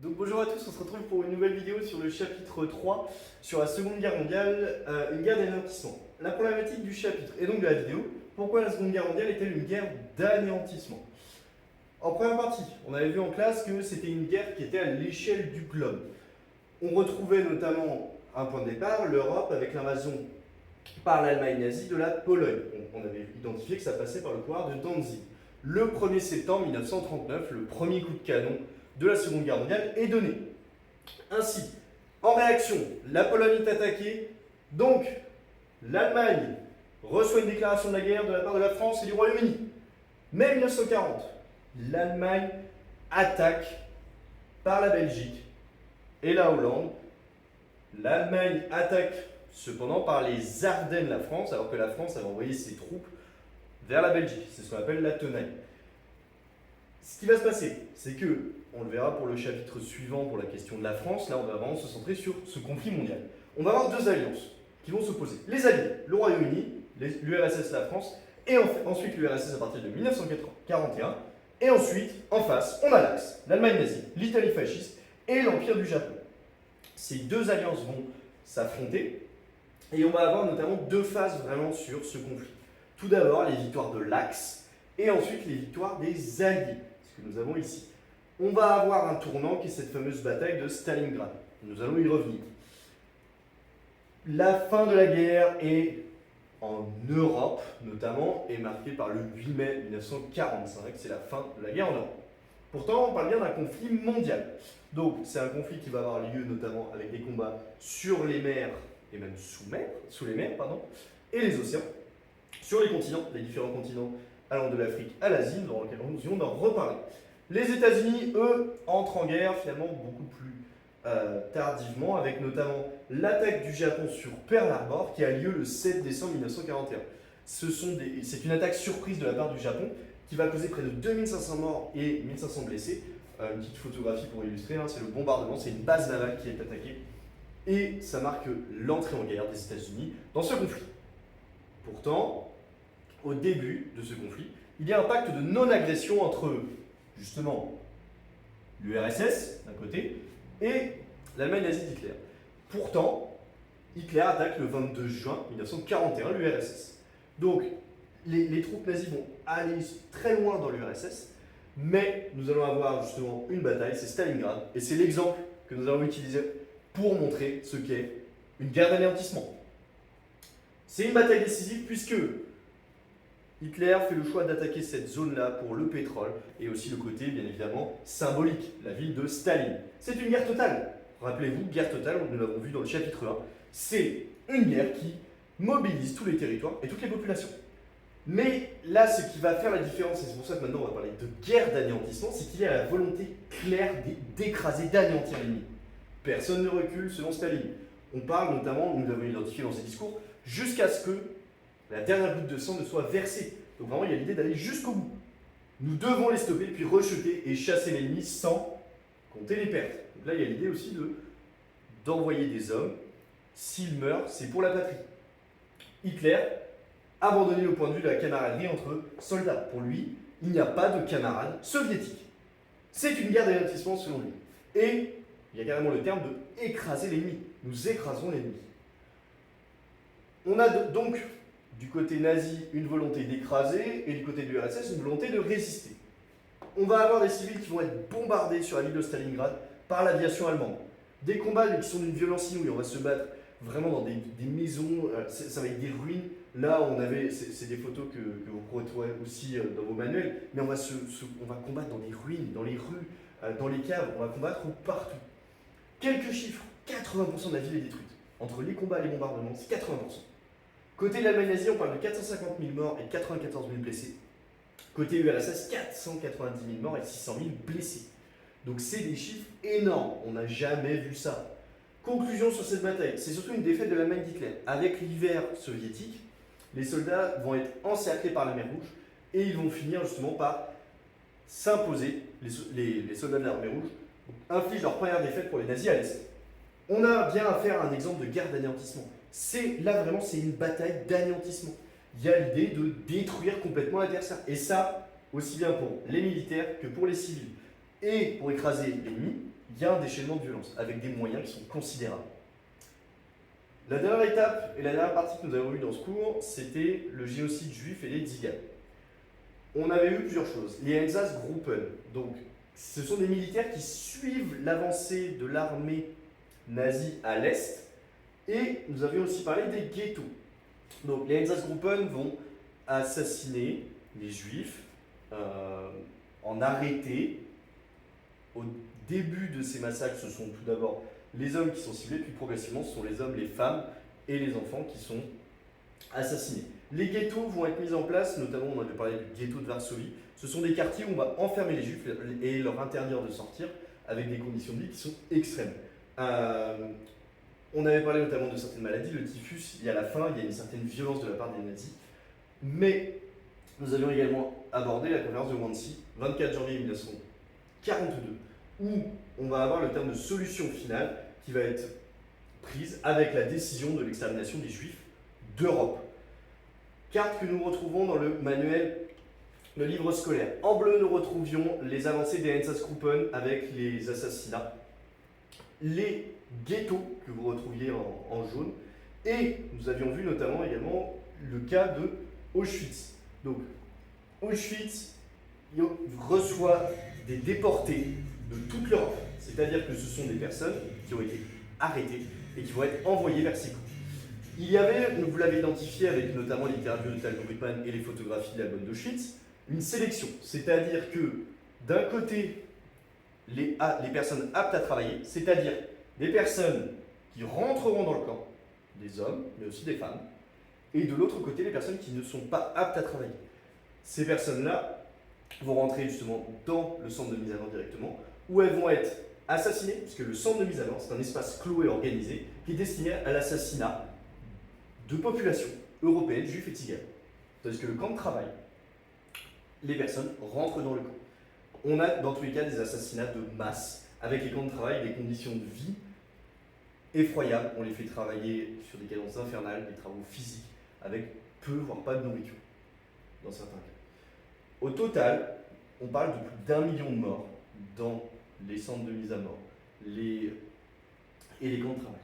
Donc bonjour à tous, on se retrouve pour une nouvelle vidéo sur le chapitre 3 sur la Seconde Guerre mondiale, une guerre d'anéantissement. La problématique du chapitre et donc de la vidéo, pourquoi la Seconde Guerre mondiale est-elle une guerre d'anéantissement? En première partie, on avait vu en classe que c'était une guerre qui était à l'échelle du globe. On retrouvait notamment un point de départ, l'Europe avec l'invasion par l'Allemagne nazie de la Pologne. On avait identifié que ça passait par le couloir de Danzig. Le 1er septembre 1939, le premier coup de canon de la Seconde Guerre mondiale est donné. Ainsi, en réaction, la Pologne est attaquée, donc l'Allemagne reçoit une déclaration de la guerre de la part de la France et du Royaume-Uni. Mai 1940, l'Allemagne attaque par la Belgique et la Hollande. L'Allemagne attaque cependant par les Ardennes la France, alors que la France avait envoyé ses troupes vers la Belgique. C'est ce qu'on appelle la tenaille. Ce qui va se passer, c'est que, on le verra pour le chapitre suivant pour la question de la France, là on va vraiment se centrer sur ce conflit mondial. On va avoir deux alliances qui vont s'opposer. Les alliés, le Royaume-Uni, l'URSS, la France, et ensuite l'URSS à partir de 1941. Et ensuite, en face, on a l'Axe, l'Allemagne nazie, l'Italie fasciste et l'Empire du Japon. Ces deux alliances vont s'affronter et on va avoir notamment deux phases vraiment sur ce conflit. Tout d'abord, les victoires de l'Axe et ensuite les victoires des Alliés, ce que nous avons ici. On va avoir un tournant qui est cette fameuse bataille de Stalingrad. Nous allons y revenir. La fin de la guerre est en Europe, notamment, est marquée par le 8 mai 1945, c'est la fin de la guerre en Europe. Pourtant, on parle bien d'un conflit mondial. Donc, c'est un conflit qui va avoir lieu notamment avec des combats sur les mers et même sous les mers, et les océans, sur les continents, les différents continents allant de l'Afrique à l'Asie, dans lequel nous allons en reparler. Les États-Unis, eux, entrent en guerre finalement beaucoup plus tardivement, avec notamment l'attaque du Japon sur Pearl Harbor qui a lieu le 7 décembre 1941. C'est une attaque surprise de la part du Japon qui va causer près de 2500 morts et 1500 blessés. Une petite photographie pour illustrer, c'est le bombardement, c'est une base navale qui est attaquée. Et ça marque l'entrée en guerre des États-Unis dans ce conflit. Pourtant, au début de ce conflit, il y a un pacte de non-agression entre, justement, l'URSS, d'un côté, et l'Allemagne nazie d'Hitler. Pourtant, Hitler attaque le 22 juin 1941 l'URSS. Donc, les troupes nazies vont aller très loin dans l'URSS, mais nous allons avoir justement une bataille, c'est Stalingrad, et c'est l'exemple que nous allons utiliser pour montrer ce qu'est une guerre d'anéantissement. C'est une bataille décisive puisque Hitler fait le choix d'attaquer cette zone-là pour le pétrole et aussi le côté, bien évidemment, symbolique, la ville de Staline. C'est une guerre totale. Rappelez-vous, guerre totale, nous l'avons vu dans le chapitre 1, c'est une guerre qui mobilise tous les territoires et toutes les populations. Mais là, ce qui va faire la différence, et c'est pour ça que maintenant on va parler de guerre d'anéantissement, c'est qu'il y a la volonté claire d'écraser, d'anéantir l'ennemi. Personne ne recule selon Staline. On parle notamment, nous l'avons identifié dans ses discours, jusqu'à ce que la dernière goutte de sang ne soit versée. Donc vraiment, il y a l'idée d'aller jusqu'au bout. Nous devons les stopper, puis rejeter et chasser l'ennemi sans compter les pertes. Donc là, il y a l'idée aussi d'envoyer des hommes. S'ils meurent, c'est pour la patrie. Hitler abandonné le point de vue de la camaraderie entre soldats. Pour lui, il n'y a pas de camarades soviétiques. C'est une guerre d'anéantissement selon lui. Et il y a carrément le terme de écraser l'ennemi. Nous écraserons l'ennemi. On a donc du côté nazi une volonté d'écraser et du côté de l'URSS une volonté de résister. On va avoir des civils qui vont être bombardés sur la ville de Stalingrad par l'aviation allemande. Des combats qui sont d'une violence inouïe. On va se battre vraiment dans des maisons, ça va être des ruines. Là, c'est des photos que vous pourrez trouver aussi dans vos manuels, mais on va combattre dans des ruines, dans les rues, dans les caves, on va combattre partout. Quelques chiffres, 80% de la ville est détruite. Entre les combats et les bombardements, c'est 80%. Côté de l'Allemagne nazie, on parle de 450 000 morts et 94 000 blessés. Côté URSS, 490 000 morts et 600 000 blessés. Donc c'est des chiffres énormes, on n'a jamais vu ça. Conclusion sur cette bataille, c'est surtout une défaite de l'Allemagne d'Hitler. Avec l'hiver soviétique, les soldats vont être encerclés par la mer Rouge et ils vont finir justement par s'imposer. Les soldats de l'armée rouge infligent leur première défaite pour les nazis à l'Est. On a bien affaire à un exemple de guerre d'anéantissement. Là vraiment, c'est une bataille d'anéantissement. Il y a l'idée de détruire complètement l'adversaire. Et ça, aussi bien pour les militaires que pour les civils. Et pour écraser l'ennemi, il y a un déchaînement de violence avec des moyens qui sont considérables. La dernière étape et la dernière partie que nous avons eue dans ce cours, c'était le génocide juif et les Tziganes. On avait eu plusieurs choses. Les Einsatzgruppen, donc ce sont des militaires qui suivent l'avancée de l'armée nazie à l'est, et nous avions aussi parlé des ghettos. Donc les Einsatzgruppen vont assassiner les juifs, en arrêter. Au début de ces massacres, ce sont tout d'abord les hommes qui sont ciblés, puis progressivement, ce sont les hommes, les femmes et les enfants qui sont assassinés. Les ghettos vont être mis en place, notamment on avait parlé du ghetto de Varsovie. Ce sont des quartiers où on va enfermer les juifs et leur interdire de sortir avec des conditions de vie qui sont extrêmes. On avait parlé notamment de certaines maladies, le typhus, il y a la faim, il y a une certaine violence de la part des nazis. Mais nous avions également abordé la conférence de Wannsee, 24 janvier 1942, où on va avoir le terme de solution finale qui va être prise avec la décision de l'extermination des Juifs d'Europe. Carte que nous retrouvons dans le manuel, le livre scolaire. En bleu, nous retrouvions les avancées des Einsatzgruppen avec les assassinats, les ghettos que vous retrouviez en jaune, et nous avions vu notamment également le cas de Auschwitz. Donc, Auschwitz reçoit des déportés de toute l'Europe, c'est-à-dire que ce sont des personnes qui ont été arrêtées et qui vont être envoyées vers ces camps. Il y avait, vous l'avez identifié avec notamment les interviews de Tal Brugman et les photographies de l'album d'Auschwitz, une sélection, c'est-à-dire que d'un côté, les personnes aptes à travailler, c'est-à-dire des personnes qui rentreront dans le camp, des hommes, mais aussi des femmes, et de l'autre côté, les personnes qui ne sont pas aptes à travailler. Ces personnes-là vont rentrer justement dans le centre de mise à mort directement, où elles vont être assassinées, puisque le centre de mise à mort, c'est un espace clos et organisé qui est destiné à l'assassinat de populations européennes, juifs et tziganes. Tandis que le camp de travail, les personnes rentrent dans le camp. On a dans tous les cas des assassinats de masse, avec les camps de travail des conditions de vie effroyables. On les fait travailler sur des cadences infernales, des travaux physiques, avec peu, voire pas de nourriture, dans certains cas. Au total, on parle de plus d'1 million de morts dans les centres de mise à mort et les camps de travail.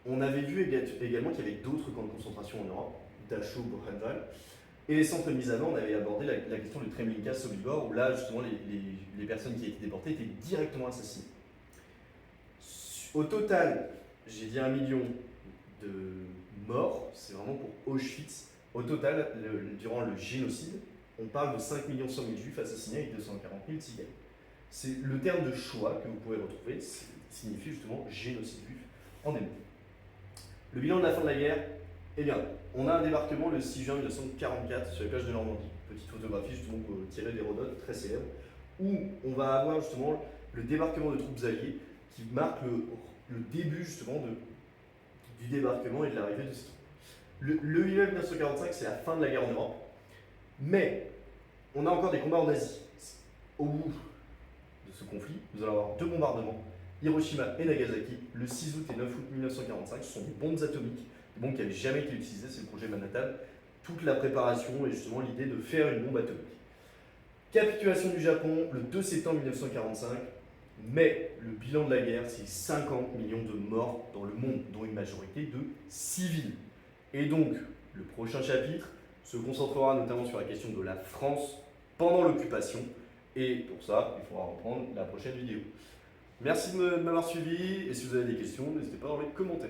On avait vu également qu'il y avait d'autres camps de concentration en Europe, Dachau, Buchenwald, et les centres de mise à mort, on avait abordé la question de Treblinka, Sobibor, où là, justement, les personnes qui étaient déportées étaient directement assassinées. Au total, j'ai dit 1 million de morts, c'est vraiment pour Auschwitz. Au total, durant le génocide, on parle de 5 100 000 juifs assassinés avec 240 000 tziganes. C'est le terme de choix que vous pouvez retrouver, signifie justement génocide juif en hébreu. Le bilan de la fin de la guerre, eh bien, on a un débarquement le 6 juin 1944 sur les plages de Normandie. Petite photographie justement tirée d'Hérodote, très célèbre, où on va avoir justement le débarquement de troupes alliées qui marque le début justement du débarquement et de l'arrivée de ces troupes. Le 8 mai 1945, c'est la fin de la guerre en Europe, mais on a encore des combats en Asie. Au bout de ce conflit, nous allons avoir 2 bombardements, Hiroshima et Nagasaki, le 6 août et 9 août 1945. Ce sont des bombes atomiques, des bombes qui n'avaient jamais été utilisées, c'est le projet Manhattan. Toute la préparation et justement l'idée de faire une bombe atomique. Capitulation du Japon le 2 septembre 1945, mais le bilan de la guerre, c'est 50 millions de morts dans le monde, dont une majorité de civils. Et donc, le prochain chapitre se concentrera notamment sur la question de la France pendant l'occupation. Et pour ça, il faudra reprendre la prochaine vidéo. Merci de m'avoir suivi, et si vous avez des questions, n'hésitez pas dans les commentaires.